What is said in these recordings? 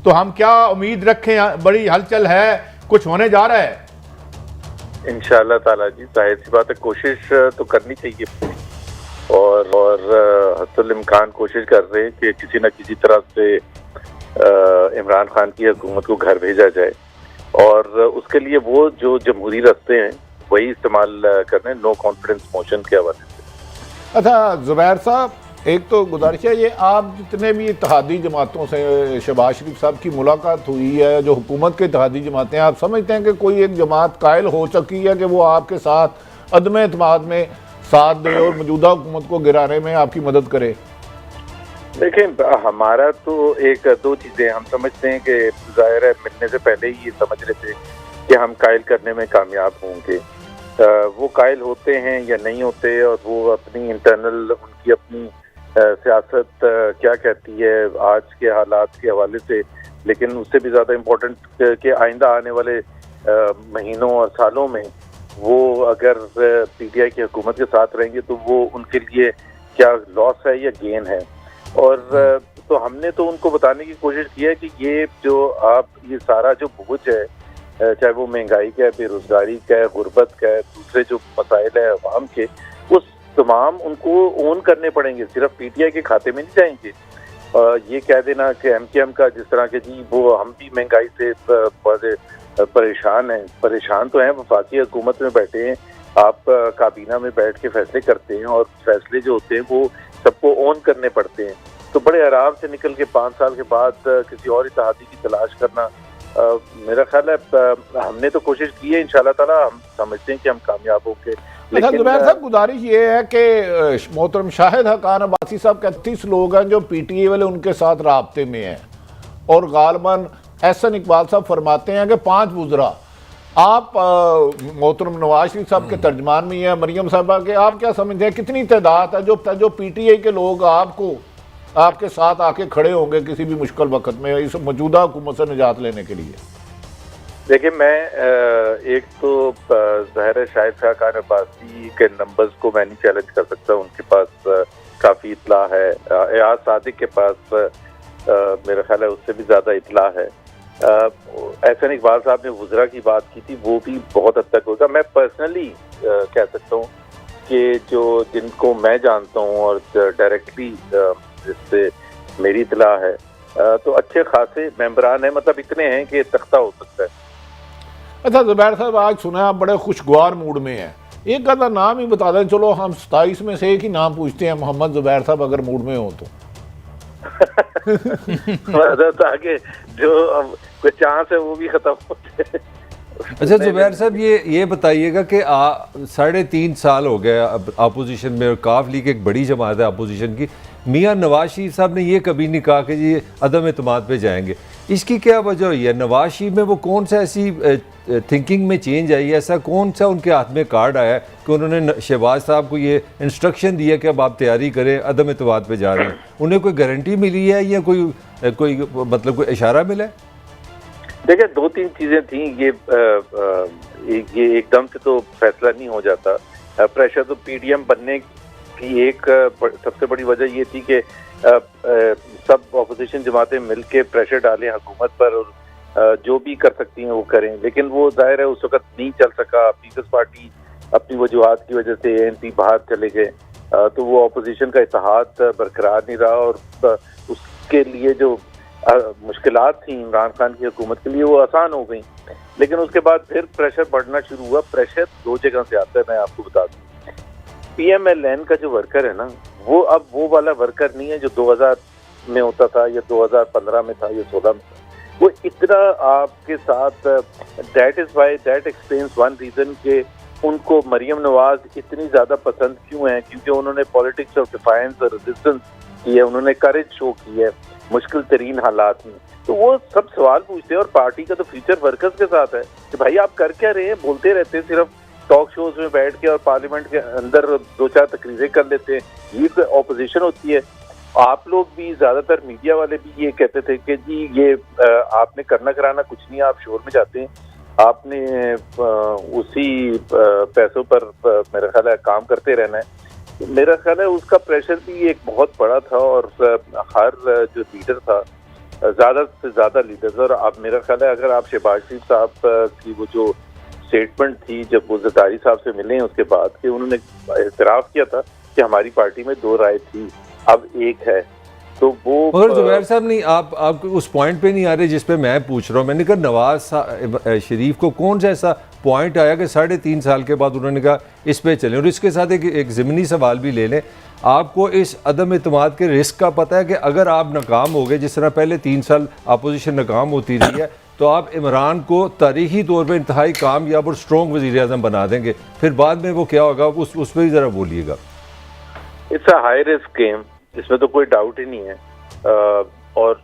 तो हम क्या उम्मीद रखें? बड़ी हलचल है, कुछ होने जा रहा है? इंशाअल्लाह ताला जी, जाहिर सी बात है, कोशिश तो करनी चाहिए और हस्सुल इम्कान कोशिश कर रहे हैं कि किसी न किसी तरह से इमरान खान की हुकूमत को घर भेजा जाए, और उसके लिए वो जो जमहूरी रास्ते हैं वही इस्तेमाल करने, नो कॉन्फिडेंस मोशन के हवाले से। अच्छा जुबैर साहब, एक तो गुजारिश है, ये आप जितने भी इत्तेहादी जमातों से शहबाज शरीफ साहब की मुलाकात हुई है, जो हुकूमत के इत्तेहादी जमातें, आप समझते हैं कि कोई एक जमात कायल हो चुकी है कि वो आपके साथ अदम एतमाद में साथ दे और मौजूदा हुकूमत को गिराने में आपकी मदद करे? देखें, हमारा तो एक दो चीज़ें हम समझते हैं कि ज़ाहिर है मिलने से पहले ही ये समझ रहे थे कि हम कायल करने में कामयाब होंगे। वो कायल होते हैं या नहीं होते, और वो अपनी इंटरनल उनकी अपनी सियासत क्या कहती है आज के हालात के हवाले से, लेकिन उससे भी ज़्यादा इम्पोर्टेंट कि आइंदा आने वाले महीनों और सालों में वो अगर पीटीआई की हुकूमत के साथ रहेंगे तो वो उनके लिए क्या लॉस है या गेन है। और तो हमने तो उनको बताने की कोशिश की है कि ये जो ये सारा जो बोझ है, चाहे वो महंगाई का है, बेरोजगारी का है, गुर्बत का है, दूसरे जो मसाइल है अवाम के, उस तमाम उनको ओन करने पड़ेंगे, सिर्फ पीटीआई के खाते में नहीं जाएंगे। ये कह देना कि एमकेएम का जिस तरह के जी वो हम भी महंगाई से परेशान तो हैं, वफाकी हुकूमत में बैठे हैं, आप काबीना में बैठ के फैसले करते हैं और फैसले जो होते हैं वो सबको ओन करने पड़ते हैं। तो बड़े आराम से निकल के 5 साल के बाद किसी और इत्तेहादी की तलाश करना, मेरा ख्याल है हमने तो कोशिश की है, इंशाल्लाह ताला हम समझते हैं कि हम कामयाब होंगे। लेकिन जुबैर साहब, गुजारिश ये है कि मोहतरम शाहिद हकान अब्बासी साहब के 30 लोग हैं जो पीटीए वाले उनके साथ राब्ते में हैं, और गालबन एहसन इकबाल साहब फरमाते हैं कि 5 वुज़रा, आप मोहतरम नवाज शरीफ साहब के तर्जमान में है, मरियम साहबा के, आप क्या समझते हैं कितनी तादाद है जो पीटीआई के लोग आपके साथ आके खड़े होंगे किसी भी मुश्किल वक्त में इस मौजूदा हुकूमत से निजात लेने के लिए? देखिए, मैं एक तो ज़ाहिर शाहिद खान अब्बासी के नंबर्स को मैं नहीं चैलेंज कर सकता, उनके पास काफ़ी इतला है। एयाज सादिक के पास मेरा ख्याल है उससे भी ज़्यादा इतला है। एहसन इकबाल साहब ने वुज़रा की बात की थी, वो भी बहुत हद तक होगा। मैं पर्सनली कह सकता हूँ कि जो जिनको मैं जानता हूँ और डायरेक्टली जिससे मेरी इतला है, तो अच्छे खासे मेंबरान हैं, मतलब इतने हैं कि तख्ता हो सकता है। अच्छा जुबैर साहब, आज सुना आप बड़े खुशगवार मूड में हैं, एक आधा नाम ही बता दें। चलो हम 27 में से एक ही नाम पूछते हैं, मोहम्मद जुबैर साहब अगर मूड में हो तो। आगे जो कोई चांस है वो भी खत्म होते हैं। अच्छा जुबैर साहब, ये बताइएगा कि 3.5 साल हो गए अपोजिशन में, और काफ लीग एक बड़ी जमात है अपोजिशन की, मियाँ नवाज शरीफ साहब ने ये कभी नहीं कहा कि जी अदम एतमाद पे जाएंगे। इसकी क्या वजह हुई है? नवाज शरीफ में वो कौन सा ऐसी थिंकिंग में चेंज आई है, ऐसा कौन सा उनके हाथ में कार्ड आया है कि उन्होंने शहबाज साहब को ये इंस्ट्रक्शन दिया कि अब आप तैयारी करें, अदम एतमाद पे जा रहे हैं? उन्हें कोई गारंटी मिली है या कोई मतलब कोई इशारा मिला है? देखिए, 2-3 चीजें थी। ये एकदम से तो फैसला नहीं हो जाता। प्रेशर तो पीडीएम बनने की एक सबसे बड़ी वजह ये थी कि सब ऑपोजिशन जमातें मिलके प्रेशर डालें हुकूमत पर, और जो भी कर सकती हैं वो करें। लेकिन वो जाहिर है उस वक्त नहीं चल सका। पीपल्स पार्टी अपनी वजूहात की वजह से एएनपी बाहर चले गए, तो वो ऑपोजिशन का इत्तेहाद बरकरार नहीं रहा, और उसके लिए जो मुश्किलात थी इमरान खान की हुकूमत के लिए वो आसान हो गई। लेकिन उसके बाद फिर प्रेशर बढ़ना शुरू हुआ। प्रेशर 2 जगह से आता है, मैं आपको बता दूं। पीएमएलएन का जो वर्कर है ना, वो अब वो वाला वर्कर नहीं है जो 2000 में होता था या 2015 में था या 16 में था। वो इतना आपके साथ, दैट एक्सप्लेन्स वन रीजन के उनको मरियम नवाज इतनी ज्यादा पसंद क्यों है, क्योंकि उन्होंने पॉलिटिक्स ऑफ डिफायंस और रेजिस्टेंस की है, उन्होंने करेज शो की है मुश्किल तरीन हालात में। तो वो सब सवाल पूछते हैं, और पार्टी का तो फ्यूचर वर्कर्स के साथ है कि भाई आप कर क्या रहे हैं, बोलते रहते हैं सिर्फ टॉक शोज में बैठ के और पार्लियामेंट के अंदर 2-4 तकरीरें कर लेते हैं, ये ऑपोजिशन होती है। आप लोग भी, ज्यादातर मीडिया वाले भी ये कहते थे कि जी ये आपने करना कराना कुछ नहीं, आप शोर में जाते हैं, आपने उसी पैसों पर मेरा ख्याल है काम करते रहना है। मेरा ख्याल है उसका प्रेशर भी एक बहुत बड़ा था, और हर जो लीडर था ज़्यादा से ज़्यादा लीडर्स। और आप, मेरा ख्याल है अगर आप शहबाज शरीफ साहब की वो जो स्टेटमेंट थी जब वो ज़रदारी साहब से मिले हैं उसके बाद, कि उन्होंने एतराफ़ किया था कि हमारी पार्टी में 2 राय थी, अब 1 है, तो वो। मगर जुबैर साहब नहीं, आप उस पॉइंट पे नहीं आ रहे जिस पे मैं पूछ रहा हूँ। मैंने कहा नवाज शरीफ को कौन सा ऐसा पॉइंट आया कि 3.5 साल के बाद उन्होंने कहा इस पे चलें। और इसके साथ एक ज़िमनी सवाल भी ले लें, आपको इस अदम इत्मीनान के रिस्क का पता है कि अगर आप नाकाम हो गए, जिस तरह पहले 3 साल अपोजिशन नाकाम होती रही है, तो आप इमरान को तारीखी तौर पर इंतहाई कामयाब और स्ट्रॉन्ग वज़ीर-ए-आज़म बना देंगे, फिर बाद में वो क्या होगा उस पर भी ज़रा बोलिएगा। It's a high risk game, इसमें तो कोई डाउट ही नहीं है। और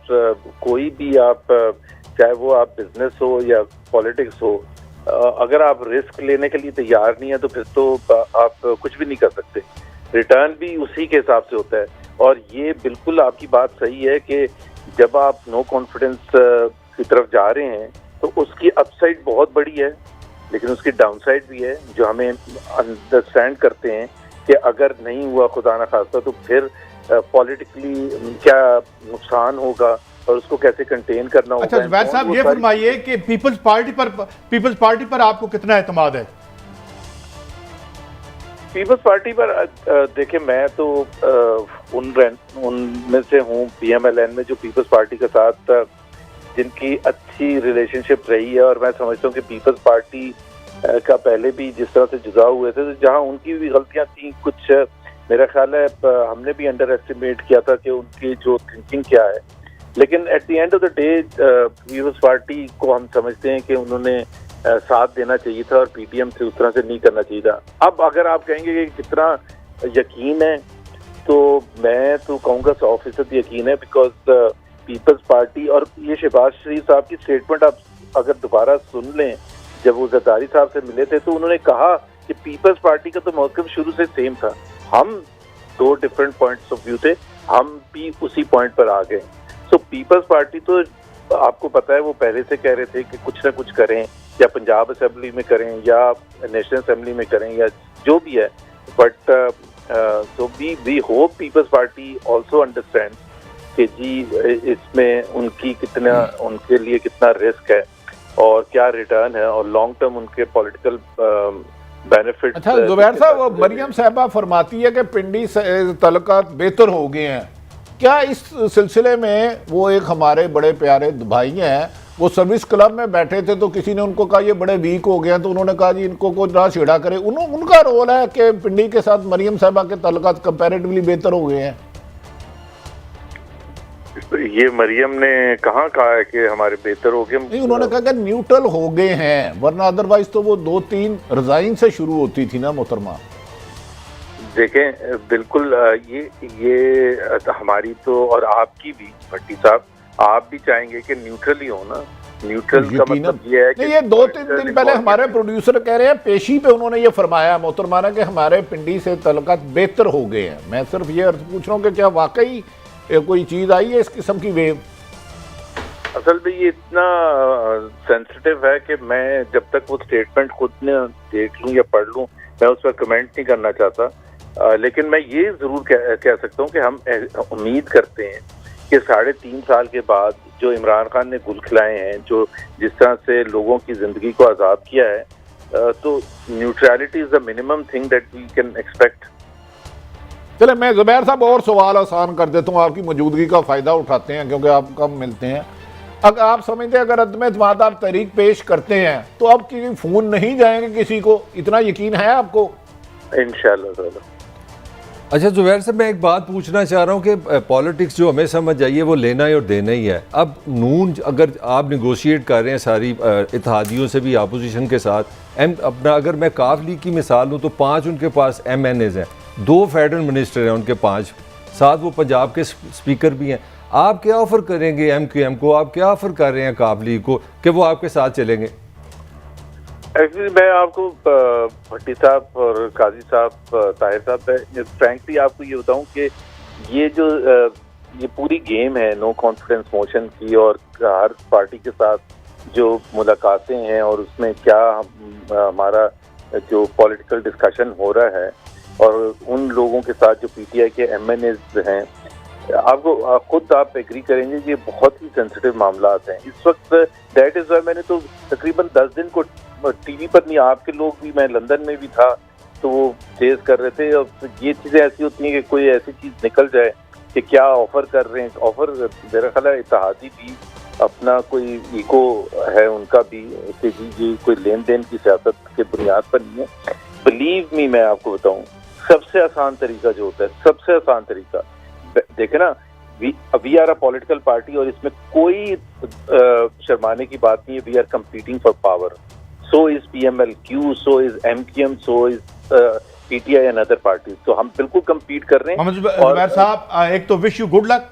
कोई भी आप, चाहे वो आप बिजनेस हो या पॉलिटिक्स हो, अगर आप रिस्क लेने के लिए तैयार नहीं है तो फिर तो आप कुछ भी नहीं कर सकते। रिटर्न भी उसी के हिसाब से होता है। और ये बिल्कुल आपकी बात सही है कि जब आप नो कॉन्फिडेंस की तरफ जा रहे हैं तो उसकी अपसाइड बहुत बड़ी है, लेकिन उसकी डाउनसाइड भी है जो हमें अंडरस्टैंड करते हैं कि अगर नहीं हुआ खुदा ना खास्ता तो फिर पॉलिटिकली क्या नुकसान होगा और उसको कैसे कंटेन करना होगा। अच्छा जुबैर साहब, ये फरमाइए कि पीपल्स पार्टी पर आपको कितना एतमाद है? पीपल्स पार्टी पर देखिए, मैं तो उनमें से हूँ PMLN में जो पीपल्स पार्टी के साथ जिनकी अच्छी रिलेशनशिप रही है। और मैं समझता हूँ कि पीपल्स पार्टी का पहले भी जिस तरह से जुदा हुए थे, तो जहाँ उनकी भी गलतियाँ थी कुछ, मेरा ख्याल है हमने भी अंडर एस्टिमेट किया था कि उनकी जो थिंकिंग क्या है। लेकिन at the end of the day People's Party को हम समझते हैं कि उन्होंने साथ देना चाहिए था और PTM से उस तरह से नहीं करना चाहिए था। अब अगर आप कहेंगे कि कितना यकीन है, तो मैं तो कहूँगा 100% यकीन है, बिकॉज पीपल्स पार्टी और ये शहबाज शरीफ साहब की स्टेटमेंट आप अगर दोबारा सुन लें, जब वो जरदारी साहब से मिले थे तो उन्होंने कहा कि पीपल्स पार्टी का तो मौक़िफ़ शुरू से सेम था, हम 2 डिफरेंट पॉइंट्स ऑफ व्यू थे, हम भी उसी पॉइंट पर आ गए। सो पीपल्स पार्टी तो आपको पता है वो पहले से कह रहे थे कि कुछ ना कुछ करें, या पंजाब असेंबली में करें या नेशनल असेंबली में करें या जो भी है। But so we hope People's Party also understand कि जी इसमें उनके लिए कितना रिस्क है और क्या रिटर्न है और लॉन्ग टर्म उनके पॉलिटिकल बेनिफिट। अच्छा जुबैर साहब, मरियम साहबा फरमाती है कि पिंडी से तल्लुकात बेहतर हो गए हैं, क्या इस सिलसिले में वो एक हमारे बड़े प्यारे भाई हैं, वो सर्विस क्लब में बैठे थे तो किसी ने उनको कहा ये बड़े वीक हो गए हैं, तो उन्होंने कहा जी इनको कुछ ना छेड़ा करे, उनका रोल है कि पिंडी के साथ मरियम साहबा के तल्लुकात कंपैरेटिवली बेहतर हो गए हैं? ये मरियम ने कहाँ कहा है कि हमारे बेहतर हो गए? नहीं, उन्होंने कहा कि न्यूट्रल हो गए हैं, वरना अदरवाइज तो वो 2-3 रिजाइन से शुरू होती थी ना मोहतरमा। देखें बिल्कुल ये हमारी तो और आपकी भी, भट्टी साहब, आप भी चाहेंगे कि न्यूट्रल ही हो ना। न्यूट्रल का मतलब ये है कि ये 2-3 दिन पहले हमारे प्रोड्यूसर कह रहे हैं, पेशी पे उन्होंने ये फरमाया मोहतरमा कि हमारे पिंडी से तल्लुकात बेहतर हो गए हैं। मैं सिर्फ ये अर्थ पूछ रहा हूँ कि क्या वाकई कोई चीज आई है इस किस्म की वेव? असल में ये इतना सेंसिटिव है कि मैं जब तक वो स्टेटमेंट खुद ने देख लूं या पढ़ लूं, मैं उस पर कमेंट नहीं करना चाहता। लेकिन मैं ये जरूर कह सकता हूं कि हम उम्मीद करते हैं कि 3.5 साल के बाद जो इमरान खान ने गुल खिलाए हैं, जो जिस तरह से लोगों की जिंदगी को आज़ाद किया है, तो neutrality is the minimum thing that we can expect. चले, मैं जुबैर साहब और सवाल आसान कर देता हूँ, आपकी मौजूदगी का फ़ायदा उठाते हैं क्योंकि आप कम मिलते हैं। अगर आप समझते हैं अगर अदम एतमाद आप तहरीक पेश करते हैं तो अब किसी फ़ोन नहीं जाएंगे किसी को, इतना यकीन है आपको? इंशाल्लाह। अच्छा जुबैर साहब, मैं एक बात पूछना चाह रहा हूँ कि पॉलिटिक्स जो हमें समझ आइए वो लेना ही और देना ही है। अब नून अगर आप निगोशिएट कर रहे हैं सारी इत्तेहादियों से भी, अपोजिशन के साथ, अपना अगर मैं काफ लीग की मिसाल लूँ तो 5 उनके पास MNAs हैं, 2 फेडरल मिनिस्टर हैं उनके 5, साथ वो पंजाब के स्पीकर भी हैं। आप क्या ऑफ़र करेंगे MQM को, आप क्या ऑफ़र कर रहे हैं काफ लीग को कि वो आपके साथ चलेंगे? एक्चुअली मैं आपको भट्टी साहब और काजी साहब, ताहिर साहब, फ्रैंकली आपको ये बताऊं कि ये जो ये पूरी गेम है नो कॉन्फिडेंस मोशन की, और हर पार्टी के साथ जो मुलाकातें हैं और उसमें क्या हमारा जो पॉलिटिकल डिस्कशन हो रहा है, और उन लोगों के साथ जो PTI के MNAs हैं, आपको खुद आप एग्री करेंगे कि ये बहुत ही सेंसिटिव मामला हैं इस वक्त। दैट इज वाई मैंने तो तकरीबन 10 दिन को टीवी पर नहीं, आपके लोग भी, मैं लंदन में भी था तो वो चेज कर रहे थे। और ये चीजें ऐसी होती हैं कि कोई ऐसी चीज निकल जाए कि क्या ऑफर कर रहे हैं, ऑफर मेरा ख्याल है इत्तेहादी भी अपना कोई इको है उनका भी कि जी ये कोई लेन देन की सियासत के बुनियाद पर नहीं है। बिलीव मी, मैं आपको बताऊं, सबसे आसान तरीका जो होता है, सबसे आसान तरीका, देखे ना, we are a political party और इसमें कोई शर्माने की बात नहीं है। We are competing for power, so is PMLQ, so is MQM, so is PTI and other parties. तो हम बिल्कुल कम्पीट कर रहे हैं। मोहम्मद जुबैर साहब, एक तो विश यू गुड लक